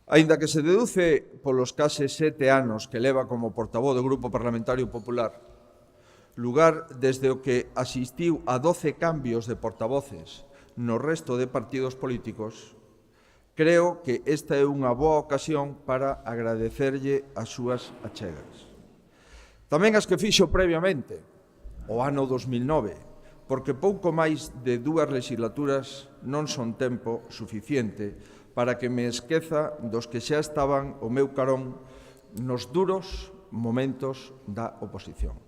Aínda que se deduce polos case 7 anos que leva como portavoz do Grupo Parlamentario Popular, lugar desde o que asistiu a 12 cambios de portavoces no resto de partidos políticos, creo que esta é unha boa ocasión para agradecerlle as súas achegas. Tamén as que fixo previamente, o ano 2009, porque pouco máis de 2 legislaturas non son tempo suficiente para que me esqueza dos que xa estaban ao meu carón nos duros momentos da oposición.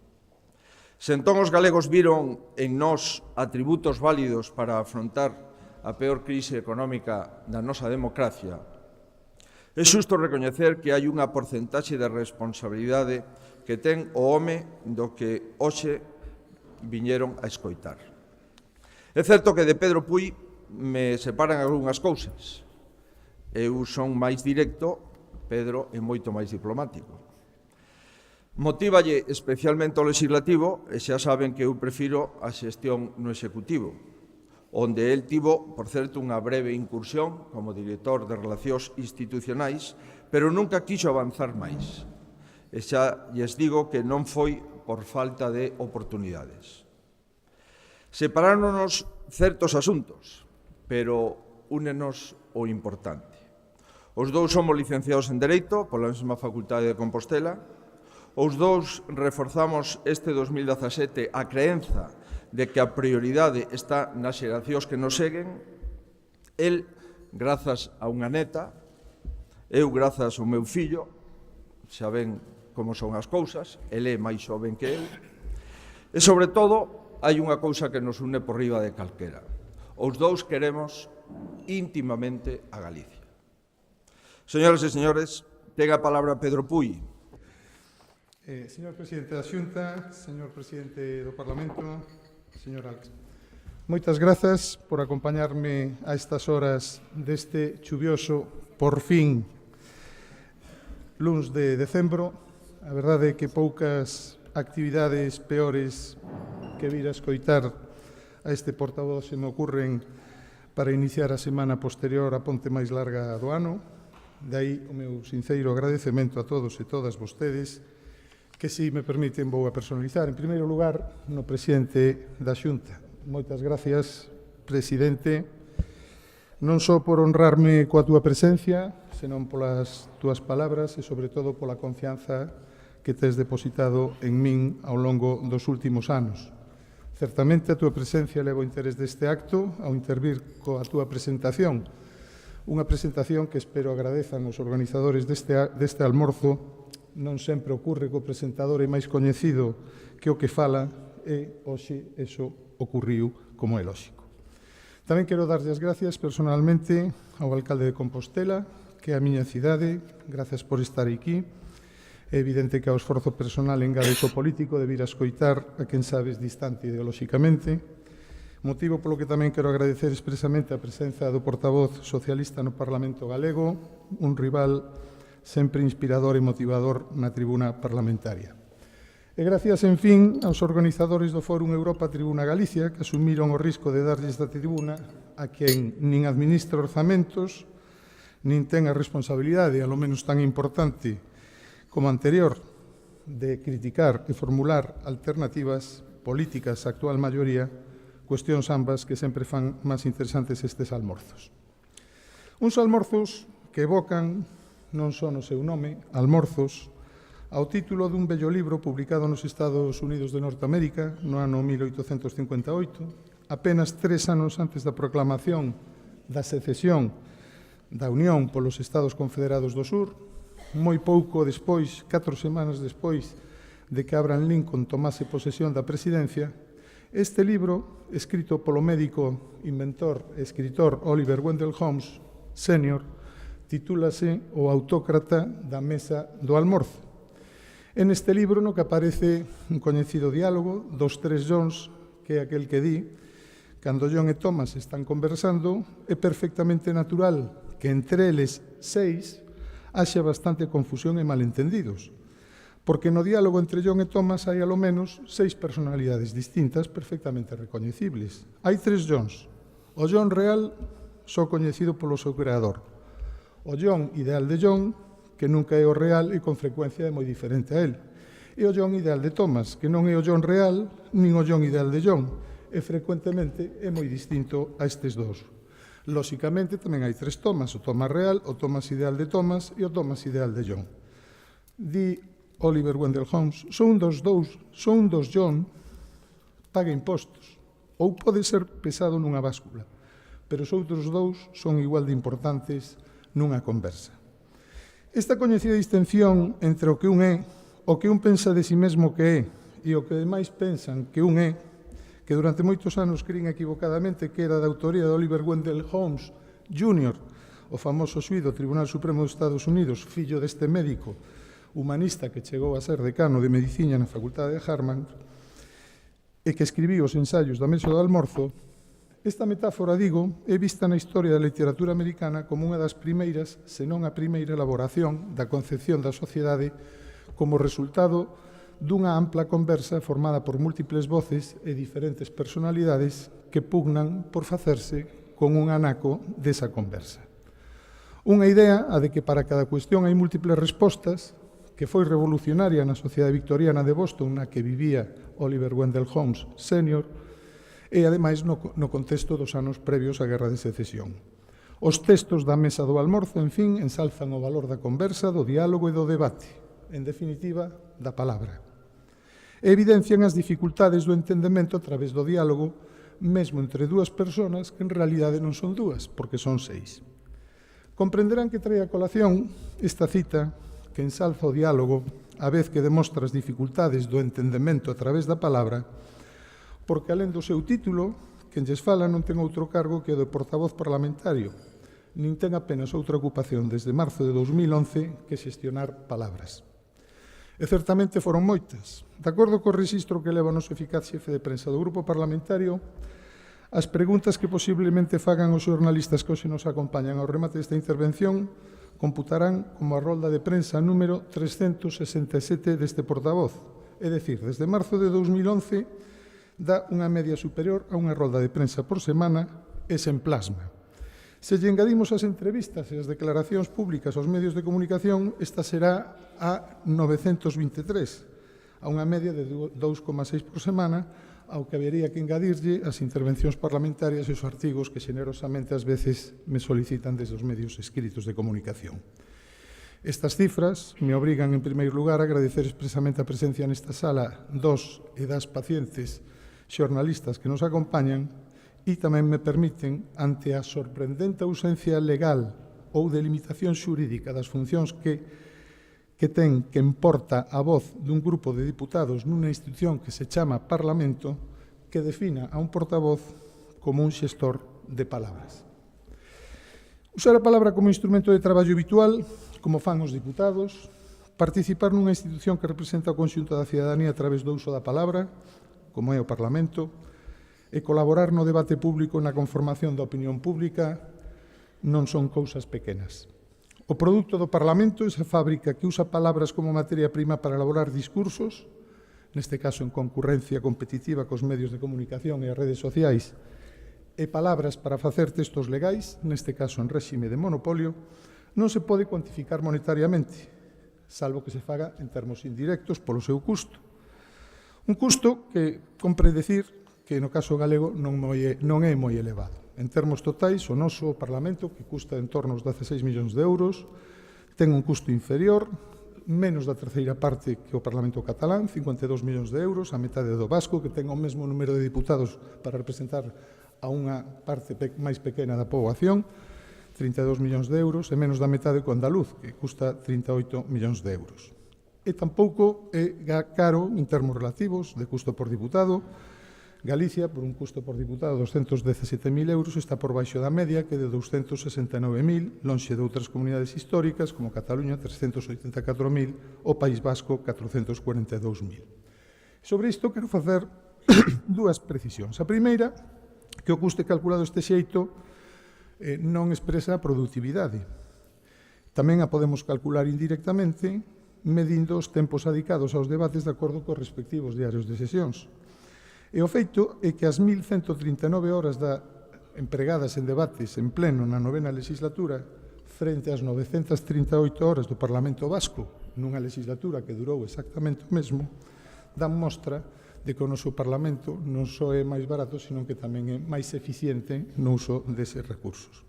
Se entón os galegos viron en nós atributos válidos para afrontar a peor crise económica da nosa democracia, é xusto recoñecer que hai unha porcentaxe de responsabilidade que ten o home do que hoxe viñeron a escoitar. É certo que de Pedro Puy me separan algunhas cousas. Eu son máis directo, Pedro é moito máis diplomático. Motívalle especialmente o legislativo e xa saben que eu prefiro a xestión no executivo, onde el tivo, por certo, unha breve incursión como director de Relacións Institucionais, pero nunca quixo avanzar máis. E xa lles digo que non foi por falta de oportunidades. Separáronos certos asuntos, pero únenos o importante. Os dous somos licenciados en Dereito pola mesma Facultade de Compostela. Os dous reforzamos este 2017 a creenza de que a prioridade está nas xeracións que nos seguen. El, grazas a unha neta, eu grazas ao meu fillo, xa ven como son as cousas, el é máis xoven que eu. E, sobre todo, hai unha cousa que nos une por riba de calquera. Os dous queremos íntimamente a Galicia. Señoras e señores, ten a palabra Pedro Puy. Señor Presidente da Xunta, señor Presidente do Parlamento, señor Alex, moitas grazas por acompañarme a estas horas deste chuvioso, por fin, luns de decembro. A verdade é que poucas actividades peores que vir a escoitar a este portavoz se me ocurren para iniciar a semana posterior á ponte máis larga do ano. De aí o meu sinceiro agradecemento a todos e todas vostedes, que, se me permiten, vou a personalizar. En primeiro lugar, no Presidente da Xunta. Moitas gracias, Presidente, non só por honrarme coa túa presencia, senón polas túas palabras e, sobre todo, pola confianza que tes depositado en min ao longo dos últimos anos. Certamente a túa presencia leva o interés deste acto ao intervir coa túa presentación, unha presentación que espero agradezan os organizadores deste almorzo. Non sempre ocorre que o presentador é máis coñecido que o que fala, e hoxe iso ocurriu, como é lóxico. Tamén quero darlle as gracias personalmente ao alcalde de Compostela, que é a miña cidade. Gracias por estar aquí. É evidente que ao esforzo personal engade o político de vir a escoitar a quen sabes distante ideolóxicamente, motivo polo que tamén quero agradecer expresamente a presenza do portavoz socialista no Parlamento galego, un rival sempre inspirador e motivador na tribuna parlamentaria. E gracias, en fin, aos organizadores do Fórum Europa Tribuna Galicia, que asumiron o risco de darlle esta tribuna a quen nin administra orzamentos, nin ten a responsabilidade, alo menos tan importante como anterior, de criticar e formular alternativas políticas á actual maioría, cuestións ambas que sempre fan máis interesantes estes almorzos. Uns almorzos que evocan, non só no seu nome, almorzos, ao título dun bello libro publicado nos Estados Unidos de Norteamérica no ano 1858, apenas 3 anos antes da proclamación da secesión da Unión polos Estados Confederados do Sur, moi pouco despois, 4 semanas despois de que Abraham Lincoln tomase posesión da presidencia. Este libro, escrito polo médico, inventor e escritor Oliver Wendell Holmes, senior, titúlase O autócrata da mesa do almorzo. En este libro, no que aparece un coñecido diálogo dos 3 Johns, que é aquel que di, cando John e Thomas están conversando, é perfectamente natural que entre eles 6 haxa bastante confusión e malentendidos, porque no diálogo entre John e Thomas hai alo menos 6 personalidades distintas perfectamente recoñecibles. Hai 3 Johns. O John real só coñecido polo seu creador. O John ideal de John, que nunca é o real e con frecuencia é moi diferente a él. E o John ideal de Thomas, que non é o John real, nin o John ideal de John, e frecuentemente é moi distinto a estes dous. Lóxicamente, tamén hai tres Thomas, o Thomas real, o Thomas ideal de Thomas e o Thomas ideal de John. Di Oliver Wendell Holmes, son dos John, paga impostos, ou pode ser pesado nunha báscula, pero os outros dous son igual de importantes nunha conversa. Esta coñecida distinción entre o que un é, o que un pensa de si mesmo que é, e o que demais pensan que un é, que durante moitos anos crin equivocadamente que era da autoría de Oliver Wendell Holmes Jr., o famoso xuíz do Tribunal Supremo dos Estados Unidos, fillo deste médico humanista que chegou a ser decano de Medicina na Facultade de Harvard e que escribiu os ensaios da mesa do almorzo, esta metáfora, digo, é vista na historia da literatura americana como unha das primeiras, senón a primeira elaboración da concepción da sociedade como resultado dunha ampla conversa formada por múltiples voces e diferentes personalidades que pugnan por facerse con un anaco desa conversa. Unha idea a de que para cada cuestión hai múltiples respostas, que foi revolucionaria na sociedade victoriana de Boston na que vivía Oliver Wendell Holmes Sr., e, ademais, no contexto dos anos previos á Guerra de Secesión. Os textos da mesa do almorzo, en fin, ensalzan o valor da conversa, do diálogo e do debate, en definitiva, da palabra. E evidencian as dificultades do entendemento a través do diálogo, mesmo entre dúas persoas que en realidade non son dúas, porque son seis. Comprenderán que trae a colación esta cita que ensalza o diálogo a vez que demostra as dificultades do entendemento a través da palabra, porque alén do seu título, quen lles fala non ten outro cargo que o de portavoz parlamentario, nin ten apenas outra ocupación desde marzo de 2011 que xestionar palabras. E certamente foron moitas. De acordo co rexistro que leva o noso eficaz xefe de prensa do grupo parlamentario, as preguntas que posiblemente fagan os xornalistas que hoxe nos acompañan ao remate desta intervención computarán como a rolda de prensa número 367 deste portavoz. É dicir, desde marzo de 2011 dá unha media superior a unha rolda de prensa por semana e sen plasma. Se lle engadimos as entrevistas e as declaracións públicas aos medios de comunicación, esta será a 923, a unha media de 2,6 por semana, ao que habería que engadirlle as intervencións parlamentarias e os artigos que xenerosamente ás veces me solicitan desde os medios escritos de comunicación. Estas cifras me obrigan, en primeiro lugar, a agradecer expresamente a presencia nesta sala dos e das pacientes xornalistas que nos acompañan e tamén me permiten, ante a sorprendente ausencia legal ou de limitación xurídica das funcións que importa a voz dun grupo de diputados nunha institución que se chama Parlamento, que defina a un portavoz como un xestor de palabras. Usar a palabra como instrumento de traballo habitual, como fan os diputados, participar nunha institución que representa o conxunto da cidadanía a través do uso da palabra, como é o Parlamento, e colaborar no debate público na conformación da opinión pública non son cousas pequenas. O produto do Parlamento, esa fábrica que usa palabras como materia prima para elaborar discursos, neste caso en concurrencia competitiva cos medios de comunicación e as redes sociais, e palabras para facer textos legais, neste caso en réxime de monopolio, non se pode cuantificar monetariamente, salvo que se faga en termos indirectos polo seu custo. Un custo que compre decir que no caso galego non é moi elevado. En termos totais, o noso Parlamento, que custa en torno aos 16 millóns de euros, ten un custo inferior, menos da terceira parte que o Parlamento catalán, 52 millóns de euros, a metade do vasco, que ten o mesmo número de diputados para representar a unha parte máis pequena da poboación, 32 millóns de euros, e menos da metade co andaluz, que custa 38 millóns de euros. E tampouco é caro en termos relativos de custo por diputado. Galicia, por un custo por diputado de 217.000 euros, está por baixo da media, que é de 269.000, lonxe de outras comunidades históricas, como Cataluña, 384.000, o País Vasco, 442.000. Sobre isto, quero facer dúas precisións. A primeira, que o custe calculado este xeito non expresa a produtividade. Tamén a podemos calcular indirectamente, medindo os tempos adicados aos debates de acordo cos respectivos diarios de sesións. E o feito é que as 1.139 horas empregadas en debates en pleno na novena legislatura frente ás 938 horas do Parlamento Vasco, nunha legislatura que durou exactamente o mesmo, dan mostra de que o noso Parlamento non só é máis barato, sino que tamén é máis eficiente no uso deses recursos.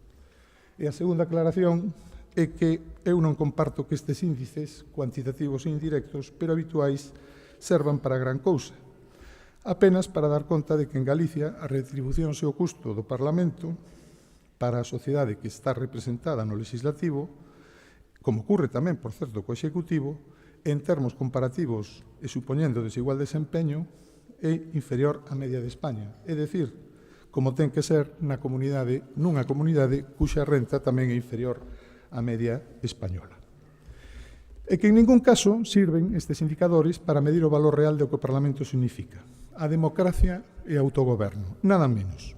E a segunda aclaración é que eu non comparto que estes índices cuantitativos e indirectos, pero habituais, servan para gran cousa. Apenas para dar conta de que en Galicia a retribución e o custo do Parlamento para a sociedade que está representada no legislativo, como ocurre tamén, por certo, co Executivo, en termos comparativos e supoñendo desigual desempeño, é inferior á media de España. É dicir, como ten que ser nunha comunidade cuxa renta tamén é inferior á media española. E que en ningún caso sirven estes indicadores para medir o valor real do que o Parlamento significa. A democracia e o autogoberno, nada menos.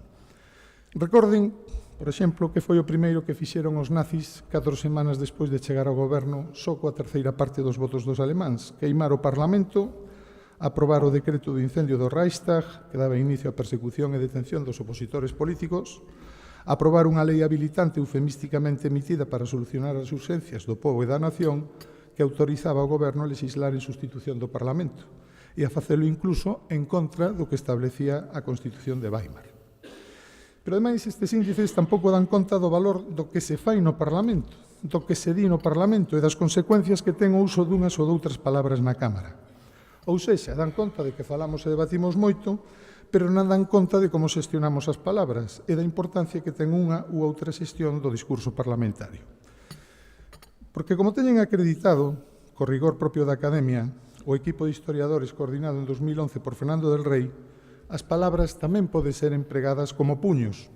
Recorden, por exemplo, que foi o primeiro que fixeron os nazis 4 semanas despois de chegar ao goberno só coa terceira parte dos votos dos alemáns, queimar o Parlamento, aprobar o decreto do incendio do Reichstag, que daba inicio á persecución e detención dos opositores políticos, aprobar unha lei habilitante eufemísticamente emitida para solucionar as urxencias do pobo e da nación, que autorizaba ao goberno a legislar en sustitución do Parlamento, e a facelo incluso en contra do que establecía a Constitución de Weimar. Pero, ademais, estes índices tampouco dan conta do valor do que se fai no Parlamento, do que se di no Parlamento e das consecuencias que ten o uso dunhas ou doutras palabras na Cámara. Ou sexa, dan conta de que falamos e debatimos moito, pero non dan conta de como xestionamos as palabras e da importancia que ten unha ou outra xestión do discurso parlamentario. Porque, como teñen acreditado, co rigor propio da Academia, o equipo de historiadores coordinado en 2011 por Fernando del Rey, as palabras tamén poden ser empregadas como puños,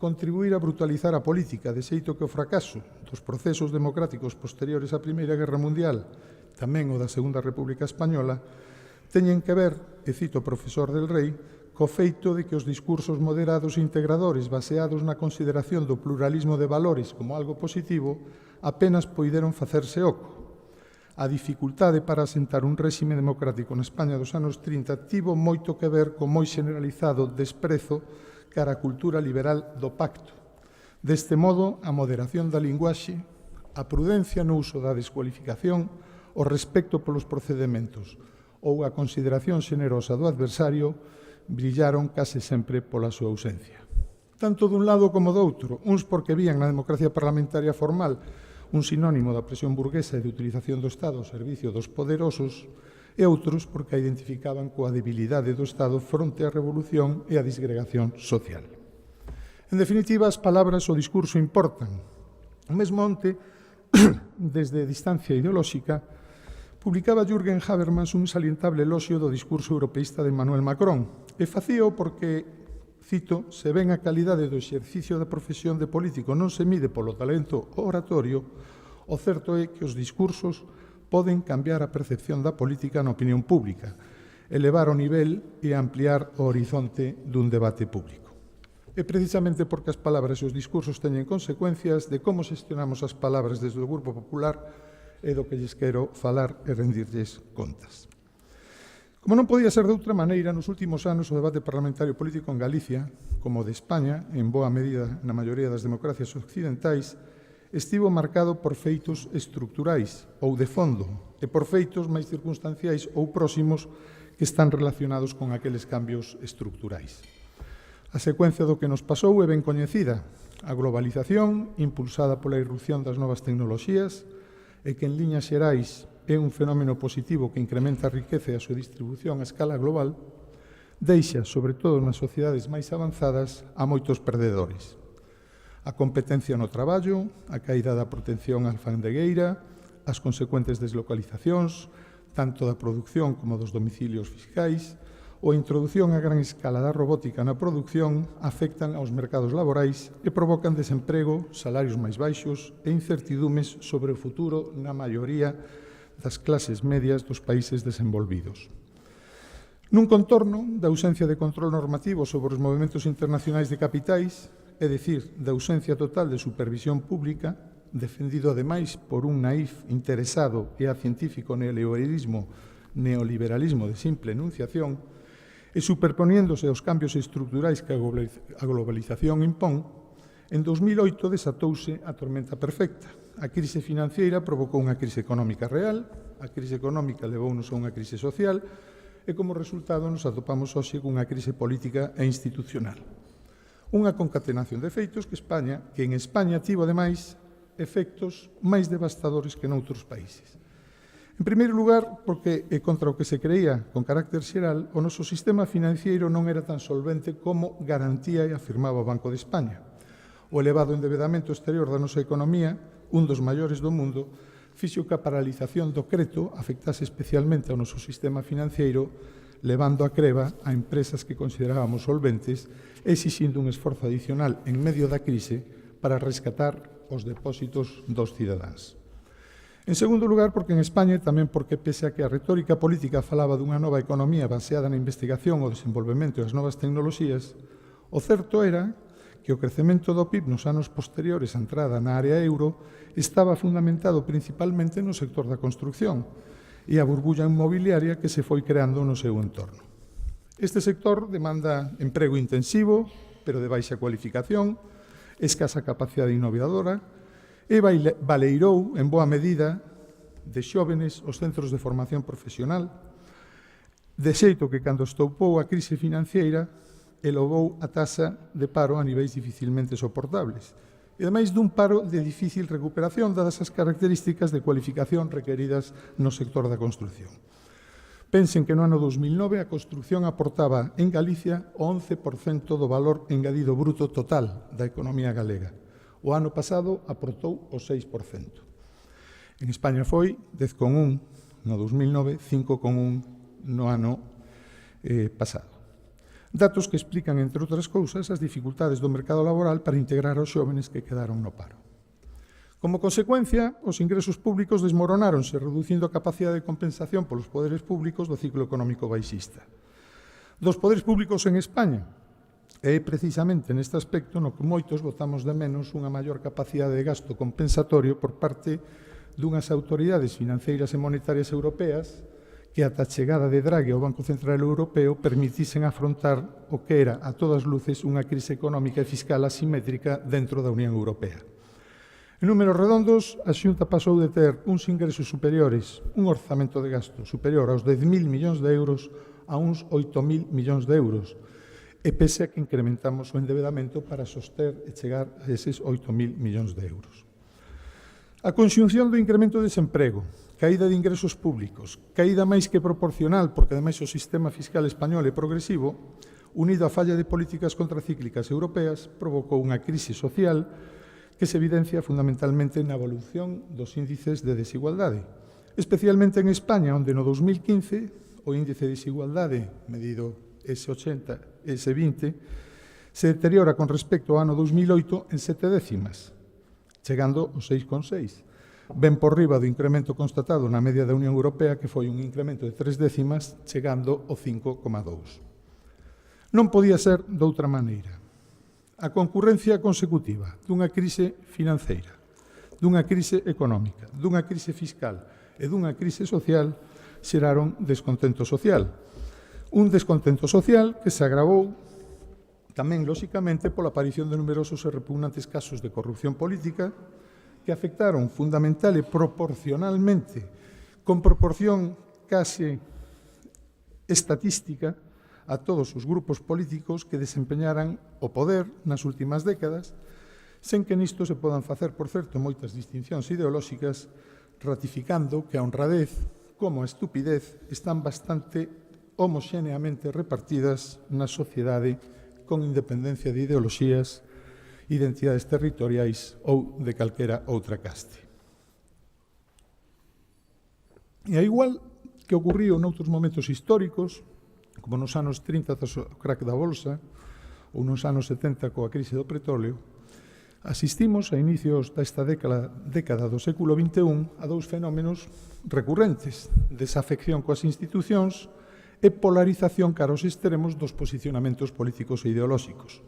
contribuir a brutalizar a política, de xeito que o fracaso dos procesos democráticos posteriores á Primeira Guerra Mundial, tamén o da Segunda República Española, teñen que ver, e cito o profesor del Rey, co feito de que os discursos moderados e integradores baseados na consideración do pluralismo de valores como algo positivo apenas poideron facerse oco. A dificultade para asentar un réxime democrático na España dos anos 30 tivo moito que ver co moi generalizado desprezo cara á cultura liberal do pacto. Deste modo, a moderación da linguaxe, a prudencia no uso da descualificación, o respecto polos procedementos ou a consideración xenerosa do adversario brillaron case sempre pola súa ausencia. Tanto dun lado como do outro, uns porque vían na democracia parlamentaria formal un sinónimo da presión burguesa e de utilización do Estado ao servicio dos poderosos, e outros porque a identificaban coa debilidade do Estado fronte á revolución e á disgregación social. En definitiva, as palabras o discurso importan. O mesmo onte, desde distancia ideolóxica, publicaba Jürgen Habermas un salientable eloxio do discurso europeísta de Emmanuel Macron, e facío porque, cito, se ven a calidade do exercicio da profesión de político non se mide polo talento oratorio, o certo é que os discursos poden cambiar a percepción da política na opinión pública, elevar o nivel e ampliar o horizonte dun debate público. É precisamente porque as palabras e os discursos teñen consecuencias de como xestionamos as palabras desde o Grupo Popular e do que lles quero falar e rendirlles contas. Como non podía ser de outra maneira, nos últimos anos o debate parlamentario político en Galicia, como de España, en boa medida na maioría das democracias occidentais, estivo marcado por feitos estructurais ou de fondo e por feitos máis circunstanciais ou próximos que están relacionados con aqueles cambios estructurais. A secuencia do que nos pasou é ben coñecida. A globalización, impulsada pola irrupción das novas tecnoloxías, e que en liñas xerais é un fenómeno positivo que incrementa a riqueza e a súa distribución a escala global, deixa, sobre todo nas sociedades máis avanzadas, a moitos perdedores. A competencia no traballo, a caída da protección alfandegueira, as consecuentes deslocalizacións, tanto da produción como dos domicilios fiscais, ou a introdución a gran escala da robótica na produción afectan aos mercados laborais e provocan desemprego, salarios máis baixos e incertidumes sobre o futuro na maioría das clases medias dos países desenvolvidos. Nun contorno da ausencia de control normativo sobre os movementos internacionais de capitais, é dicir, da ausencia total de supervisión pública, defendido ademais por un naif interesado e a científico neoliberalismo de simple enunciación, e superponiéndose aos cambios estruturais que a globalización impón, En 2008 desatouse a tormenta perfecta. A crise financiera provocou unha crise económica real, a crise económica levounos a unha crise social e, como resultado, nos atopamos hoxe cunha crise política e institucional. Unha concatenación de efeitos que en España tivo, ademais, efectos máis devastadores que noutros países. En primeiro lugar, porque, contra o que se creía con carácter xeral, o noso sistema financiero non era tan solvente como garantía e afirmaba o Banco de España. O elevado endebedamento exterior da nosa economía, un dos maiores do mundo, fixo que a paralización do crédito afectase especialmente ao noso sistema financiero, levando a creba a empresas que considerábamos solventes e exixindo un esforzo adicional en medio da crise para rescatar os depósitos dos cidadáns. En segundo lugar, porque en España, e tamén porque, pese a que a retórica política falaba dunha nova economía baseada na investigación, o desenvolvemento e as novas tecnoloxías, o certo era que o crecemento do PIB nos anos posteriores á entrada na área euro estaba fundamentado principalmente no sector da construción e a burbulla inmobiliaria que se foi creando no seu entorno. Este sector demanda emprego intensivo, pero de baixa cualificación, escasa capacidade innovadora, e baleirou, en boa medida, de xóvenes os centros de formación profesional, de xeito que, cando estoupou a crise financiera, elevou a taxa de paro a niveis dificilmente soportables, e ademais dun paro de difícil recuperación, dadas as características de cualificación requeridas no sector da construción. Pensen que no ano 2009 a construción aportaba en Galicia o 11% do valor engadido bruto total da economía galega. O ano pasado aportou o 6%. En España foi 10,1 no 2009, 5,1 no ano pasado. Datos que explican, entre outras cousas, as dificultades do mercado laboral para integrar aos xóvenes que quedaron no paro. Como consecuencia, os ingresos públicos desmoronáronse, reducindo a capacidade de compensación polos poderes públicos do ciclo económico baixista. Dos poderes públicos en España, é precisamente neste aspecto no que moitos votamos de menos unha maior capacidade de gasto compensatorio por parte dunhas autoridades financeiras e monetarias europeas que ata a chegada de Draghi ao Banco Central Europeo permitisen afrontar o que era, a todas luces, unha crise económica e fiscal asimétrica dentro da Unión Europea. En números redondos, a Xunta pasou de ter uns ingresos superiores, un orzamento de gasto superior aos 10.000 millóns de euros a uns 8.000 millóns de euros, e pese a que incrementamos o endebedamento para soster e chegar a eses 8.000 millóns de euros. A conxunción do incremento de desemprego, caída de ingresos públicos, caída máis que proporcional, porque ademais o sistema fiscal español é progresivo, unido á falla de políticas contracíclicas europeas, provocou unha crise social que se evidencia fundamentalmente na evolución dos índices de desigualdade, especialmente en España, onde no 2015 o índice de desigualdade, medido S80, S20, se deteriora con respecto ao ano 2008 en 7 décimas, chegando ao 6,6, ben por riba do incremento constatado na media da Unión Europea, que foi un incremento de 3 décimas, chegando ao 5,2. Non podía ser doutra maneira. A concurrencia consecutiva dunha crise financeira, dunha crise económica, dunha crise fiscal e dunha crise social xeraron descontento social. Un descontento social que se agravou tamén, lóxicamente, pola aparición de numerosos e repugnantes casos de corrupción política que afectaron fundamental e proporcionalmente, con proporción case estatística, a todos os grupos políticos que desempeñaran o poder nas últimas décadas, sen que nisto se podan facer, por certo, moitas distincións ideolóxicas, ratificando que a honradez como a estupidez están bastante homoxéneamente repartidas na sociedade con independencia de ideoloxías, identidades territoriais ou de calquera outra caste. E a igual que ocurriu noutros momentos históricos, como nos anos 30 tras o crack da bolsa ou nos anos 70 coa crise do petróleo, asistimos a inicios desta década do século XXI a dous fenómenos recurrentes: desafección coas institucións e polarización cara aos extremos dos posicionamentos políticos e ideolóxicos.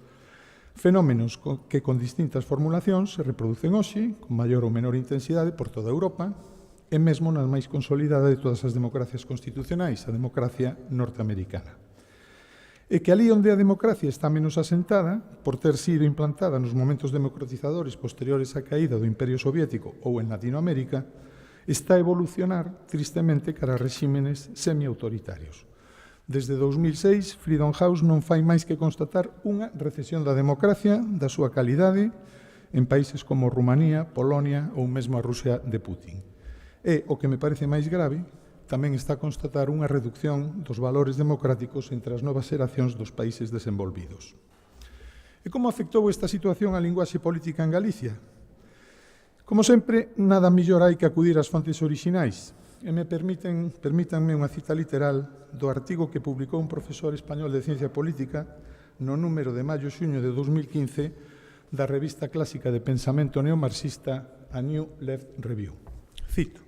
Fenómenos que con distintas formulacións se reproducen hoxe, con maior ou menor intensidade por toda Europa, e mesmo na máis consolidada de todas as democracias constitucionais, a democracia norteamericana. E que ali onde a democracia está menos asentada, por ter sido implantada nos momentos democratizadores posteriores á caída do Imperio Soviético ou en Latinoamérica, está a evolucionar tristemente cara a regímenes semi-autoritarios. Desde 2006, Freedom House non fai máis que constatar unha recesión da democracia, da súa calidade, en países como Rumanía, Polonia ou mesmo a Rusia de Putin. E, o que me parece máis grave, tamén está a constatar unha reducción dos valores democráticos entre as novas xeracións dos países desenvolvidos. E como afectou esta situación á linguaxe política en Galicia? Como sempre, nada mellor hai que acudir ás fontes orixinais. E permítanme unha cita literal do artigo que publicou un profesor español de Ciencia Política no número de maio-xuño de 2015 da revista clásica de pensamento neomarxista A New Left Review. Cito: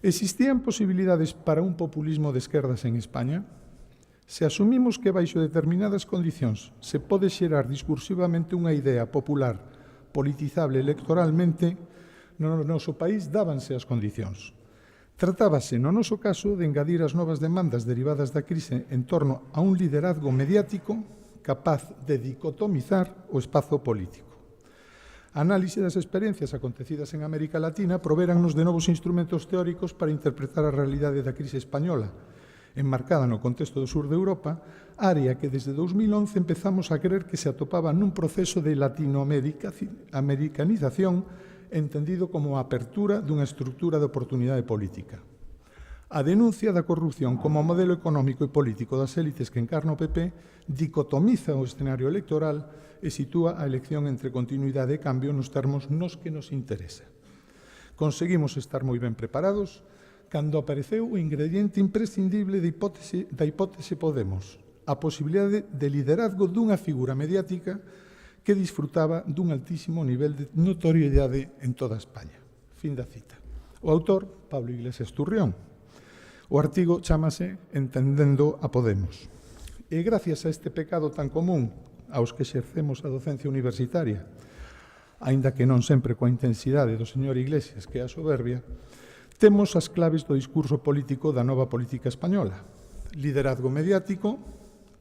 existían posibilidades para un populismo de esquerdas en España? Se asumimos que baixo determinadas condicións se pode xerar discursivamente unha idea popular politizable electoralmente, no noso país dábanse as condicións. Tratábase, no noso caso, de engadir as novas demandas derivadas da crise en torno a un liderazgo mediático capaz de dicotomizar o espazo político. A análise das experiencias acontecidas en América Latina provérannos de novos instrumentos teóricos para interpretar a realidade da crise española, enmarcada no contexto do sur de Europa, área que desde 2011 empezamos a creer que se atopaba nun proceso de latinoamericanización entendido como a apertura dunha estrutura de oportunidade política. A denuncia da corrupción como modelo económico e político das élites que encarna o PP dicotomiza o escenario electoral e sitúa a elección entre continuidade e cambio nos termos nos que nos interesa. Conseguimos estar moi ben preparados cando apareceu o ingrediente imprescindible da hipótese Podemos, a posibilidade de liderazgo dunha figura mediática que disfrutaba dun altísimo nivel de notoriedade en toda España. Fin da cita. O autor, Pablo Iglesias Turrión. O artigo chámase Entendendo a Podemos. E gracias a este pecado tan común aos que exercemos a docencia universitaria, aínda que non sempre coa intensidade do señor Iglesias, que é a soberbia, temos as claves do discurso político da nova política española. Liderazgo mediático,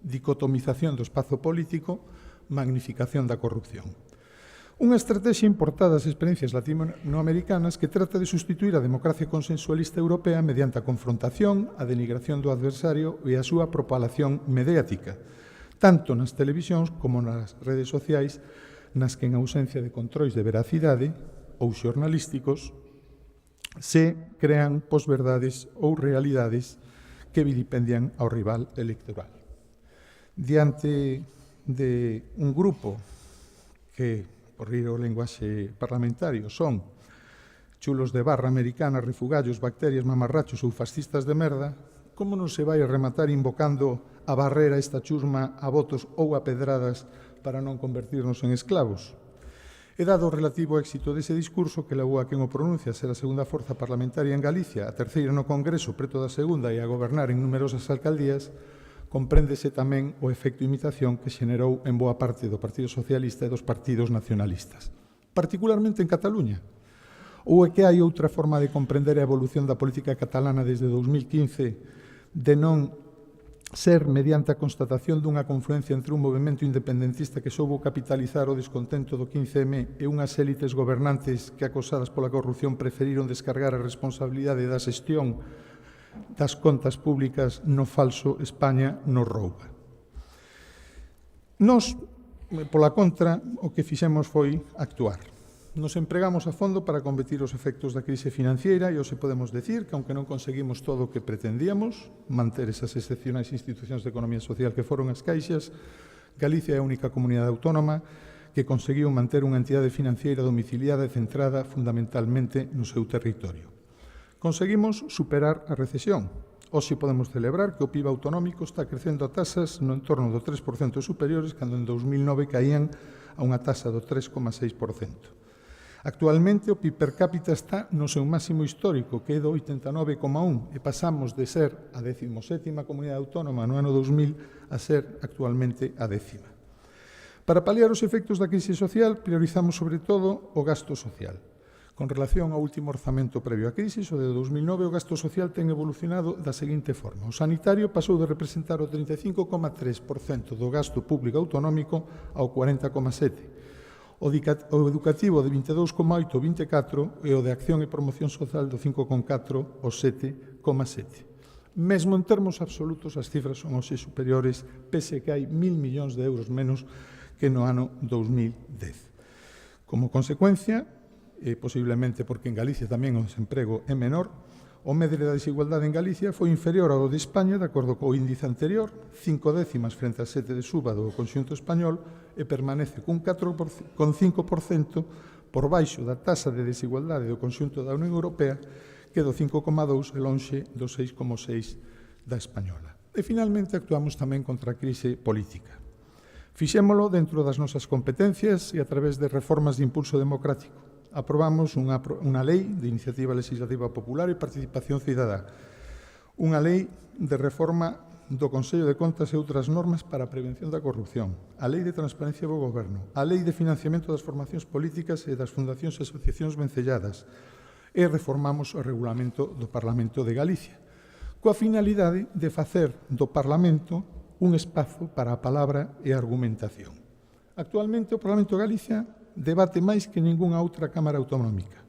dicotomización do espazo político, magnificación da corrupción. Unha estrategia importada das experiencias latinoamericanas que trata de sustituir a democracia consensualista europea mediante a confrontación, a denigración do adversario e a súa propalación mediática, tanto nas televisións como nas redes sociais, nas que en ausencia de controis de veracidade ou xornalísticos se crean posverdades ou realidades que vilipendian ao rival electoral. Diante de un grupo que, por ir ao lenguaxe parlamentario, son chulos de barra americana, refugallos, bacterias, mamarrachos ou fascistas de merda, como non se vai a rematar invocando a barrera esta chusma a votos ou a pedradas para non convertirnos en esclavos? E dado o relativo éxito dese discurso que levou a quen o pronuncia a ser a segunda forza parlamentaria en Galicia, a terceira no Congreso, preto da segunda e a gobernar en numerosas alcaldías, compréndese tamén o efecto imitación que xenerou en boa parte do Partido Socialista e dos partidos nacionalistas, particularmente en Cataluña. Ou é que hai outra forma de comprender a evolución da política catalana desde 2015 de non ser mediante a constatación dunha confluencia entre un movimento independentista que soubo capitalizar o descontento do 15M e unhas élites gobernantes que, acosadas pola corrupción, preferiron descargar a responsabilidade da xestión das contas públicas no falso España nos rouba. Nos, pola contra, o que fixemos foi actuar. Nos empregamos a fondo para combatir os efectos da crise financiera e hoxe podemos decir que, aunque non conseguimos todo o que pretendíamos, manter esas excepcionais institucións de economía social que foron as caixas, Galicia é a única comunidade autónoma que conseguiu manter unha entidade financiera domiciliada e centrada fundamentalmente no seu territorio. Conseguimos superar a recesión. Hoxe podemos celebrar que o PIB autonómico está crecendo a tasas no entorno do 3% superiores cando en 2009 caían a unha tasa do 3,6%. Actualmente o PIB per cápita está no seu máximo histórico, que é do 89,1, e pasamos de ser a 17ª comunidade autónoma no ano 2000 a ser actualmente a 10ª. Para paliar os efectos da crise social, priorizamos sobre todo o gasto social. Con relación ao último orzamento previo á crise, o de 2009, o gasto social ten evolucionado da seguinte forma. O sanitario pasou de representar o 35,3% do gasto público autonómico ao 40,7%. O educativo de 22,8% ao 24% e o de acción e promoción social do 5,4% ao 7,7%. Mesmo en termos absolutos, as cifras son hoxe superiores, pese que hai 1.000 millóns de euros menos que no ano 2010. Como consecuencia, posiblemente porque en Galicia tamén o desemprego é menor, o medre da desigualdade en Galicia foi inferior ao de España, de acordo co índice anterior, 5 décimas frente a 7 de suba do conxunto español, e permanece cun 4,5% por baixo da taxa de desigualdade do conxunto da Unión Europea, que do 5,2 e lonxe do 6,6 da española. E, finalmente, actuamos tamén contra a crise política. Fixémolo dentro das nosas competencias e a través de reformas de impulso democrático. Aprobamos unha lei de iniciativa legislativa popular e participación cidadá, unha lei de reforma do Consello de Contas e outras normas para a prevención da corrupción, a lei de transparencia do goberno, a lei de financiamento das formacións políticas e das fundacións e asociacións vencelladas, e reformamos o regulamento do Parlamento de Galicia, coa finalidade de facer do Parlamento un espazo para a palabra e a argumentación. Actualmente, o Parlamento de Galicia debate máis que ningunha outra Cámara Autonómica.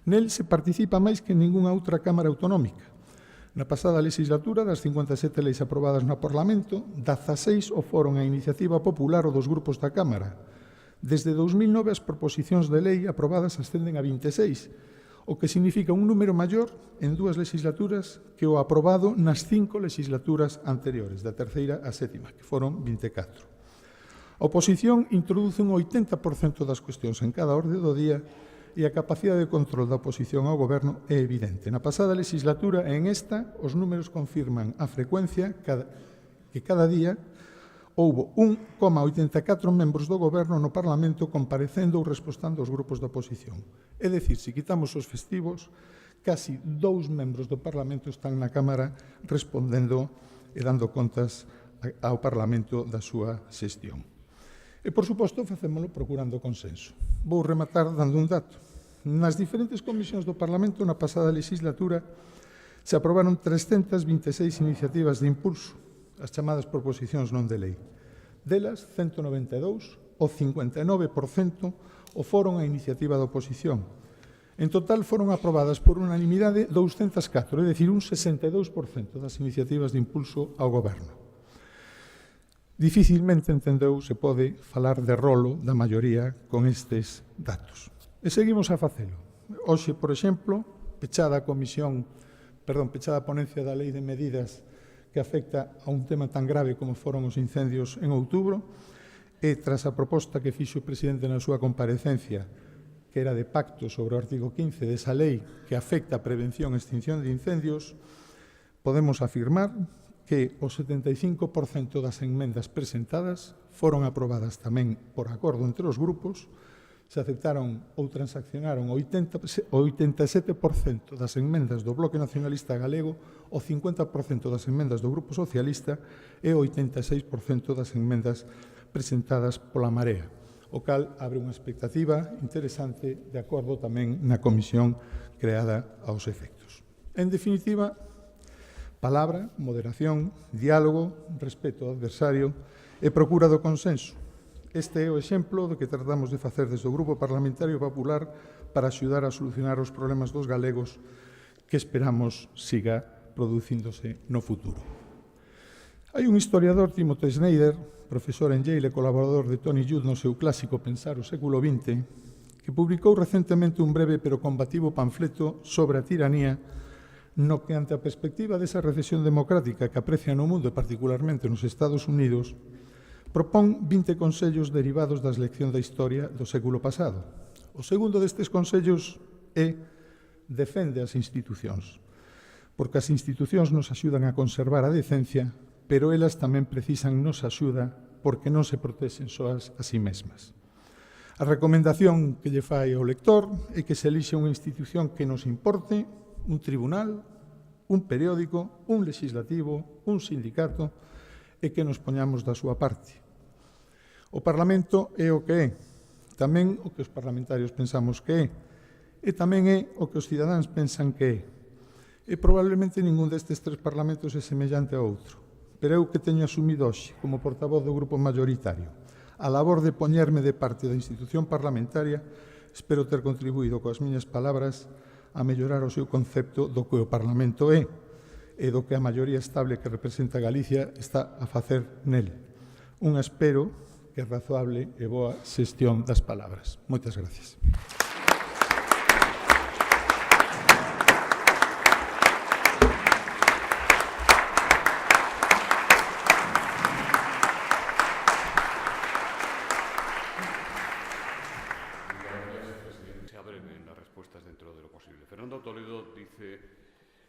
Nel se participa máis que ningunha outra Cámara Autonómica. Na pasada legislatura, das 57 leis aprobadas no Parlamento, 16 o foron a iniciativa popular ou dos grupos da Cámara. Desde 2009, as proposicións de lei aprobadas ascenden a 26, o que significa un número maior en 2 legislaturas que o aprobado nas 5 legislaturas anteriores, da terceira a sétima, que foron 24. A oposición introduce un 80% das cuestións en cada orde do día e a capacidade de control da oposición ao goberno é evidente. Na pasada legislatura e en esta, os números confirman a frecuencia que cada día houbo 1,84 membros do goberno no Parlamento comparecendo ou respostando aos grupos da oposición. É dicir, se quitamos os festivos, casi 2 membros do Parlamento están na Cámara respondendo e dando contas ao Parlamento da súa xestión. E, por suposto, facémolo procurando consenso. Vou rematar dando un dato. Nas diferentes comisións do Parlamento, na pasada legislatura, se aprobaron 326 iniciativas de impulso, as chamadas proposicións non de lei. Delas, 192, o 59%, o foron a iniciativa da oposición. En total, foron aprobadas por unanimidade 204, é dicir, un 62% das iniciativas de impulso ao goberno. Dificilmente, entendeu, se pode falar de rolo da maioría con estes datos. E seguimos a facelo. Hoxe, por exemplo, pechada a ponencia da Lei de Medidas que afecta a un tema tan grave como foron os incendios en outubro, e tras a proposta que fixo o presidente na súa comparecencia, que era de pacto sobre o artigo 15 desa lei que afecta a prevención e extinción de incendios, podemos afirmar que o 75% das enmendas presentadas foron aprobadas tamén por acordo entre os grupos, se aceptaron ou transaccionaron o 87% das enmendas do Bloque Nacionalista Galego, o 50% das enmendas do Grupo Socialista e o 86% das enmendas presentadas pola Marea, o cal abre unha expectativa interesante de acordo tamén na comisión creada aos efectos. En definitiva, palabra, moderación, diálogo, respeto ao adversario e procura do consenso. Este é o exemplo do que tratamos de facer desde o Grupo Parlamentario Popular para axudar a solucionar os problemas dos galegos que esperamos siga producíndose no futuro. Hai un historiador, Timothy Snyder, profesor en Yale e colaborador de Tony Judt no seu clásico Pensar o século XX, que publicou recentemente un breve pero combativo panfleto sobre a tiranía no que, ante a perspectiva desa recesión democrática que aprecia no mundo e particularmente nos Estados Unidos, propón 20 consellos derivados das leccións da historia do século pasado. O segundo destes consellos é defende as institucións, porque as institucións nos axudan a conservar a decencia, pero elas tamén precisan nosa axuda porque non se protexen soas a si mesmas. A recomendación que lle fai ao lector é que se elixe unha institución que nos importe, un tribunal, un periódico, un legislativo, un sindicato, e que nos poñamos da súa parte. O Parlamento é o que é, tamén o que os parlamentarios pensamos que é, E tamén é o que os cidadáns pensan que é. E probablemente ningún destes tres parlamentos é semellante a outro. Pero eu que teño asumido hoxe, como portavoz do grupo mayoritario, a labor de poñerme de parte da institución parlamentaria, espero ter contribuído coas miñas palabras a mellorar o seu concepto do que o Parlamento é e do que a maioría estable que representa Galicia está a facer nel. Un espero que é razoable e boa xestión das palabras. Moitas gracias. Sea breve en las respuestas dentro de lo posible. Fernando Toledo dice,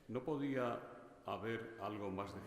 ¿no podía haber algo más de